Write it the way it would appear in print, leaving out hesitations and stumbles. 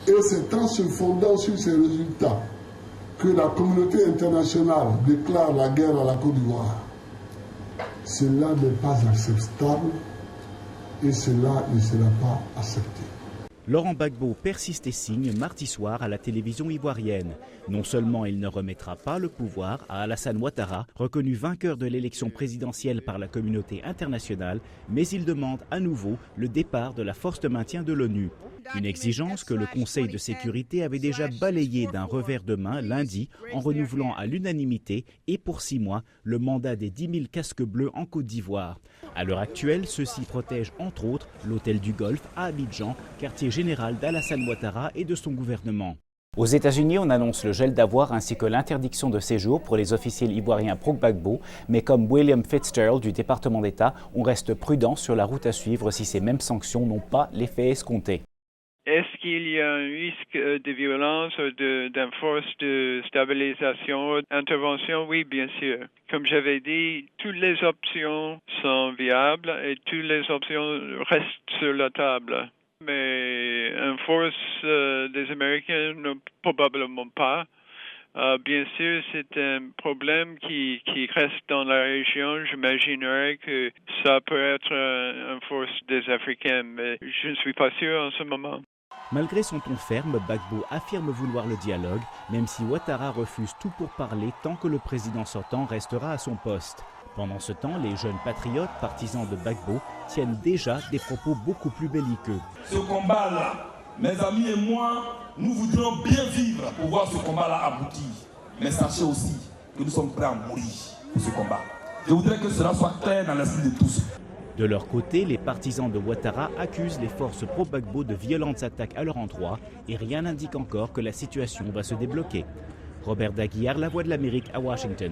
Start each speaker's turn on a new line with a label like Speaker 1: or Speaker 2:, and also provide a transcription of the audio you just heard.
Speaker 1: Et c'est en se fondant sur ces résultats que la communauté internationale déclare la guerre à la Côte d'Ivoire. Cela n'est pas acceptable et cela ne sera pas accepté.
Speaker 2: Laurent Gbagbo persiste et signe mardi soir à la télévision ivoirienne. Non seulement il ne remettra pas le pouvoir à Alassane Ouattara, reconnu vainqueur de l'élection présidentielle par la communauté internationale, mais il demande à nouveau le départ de la force de maintien de l'ONU. Une exigence que le Conseil de sécurité avait déjà balayée d'un revers de main lundi en renouvelant à l'unanimité et pour 6 mois le mandat des 10 000 casques bleus en Côte d'Ivoire. À l'heure actuelle, ceux-ci protègent entre autres l'hôtel du Golfe à Abidjan, quartier général d'Alassane Ouattara et de son gouvernement. Aux États-Unis, on annonce le gel d'avoirs ainsi que l'interdiction de séjour pour les officiels ivoiriens pro-Gbagbo, mais comme William Fitzgerald du département d'État, on reste prudent sur la route à suivre si ces mêmes sanctions n'ont pas l'effet escompté.
Speaker 3: Est-ce qu'il y a un risque de violence ou d'une force de stabilisation, d'intervention? Oui, bien sûr. Comme j'avais dit, toutes les options sont viables et toutes les options restent sur la table. Mais une force des Américains, non, probablement pas. Bien sûr, c'est un problème qui reste dans la région. J'imaginerais que ça peut être une force des Africains, mais je ne suis pas sûr en ce moment.
Speaker 2: Malgré son ton ferme, Gbagbo affirme vouloir le dialogue, même si Ouattara refuse tout pour parler tant que le président sortant restera à son poste. Pendant ce temps, les jeunes patriotes partisans de Gbagbo tiennent déjà des propos beaucoup plus belliqueux.
Speaker 4: Ce combat-là, mes amis et moi, nous voudrions bien vivre pour voir ce combat-là aboutir. Mais sachez aussi que nous sommes prêts à mourir pour ce combat. Je voudrais que cela soit clair dans l'esprit de tous.
Speaker 2: De leur côté, les partisans de Ouattara accusent les forces pro-Gbagbo de violentes attaques à leur endroit et rien n'indique encore que la situation va se débloquer. Robert Daguillard, La Voix de l'Amérique à Washington.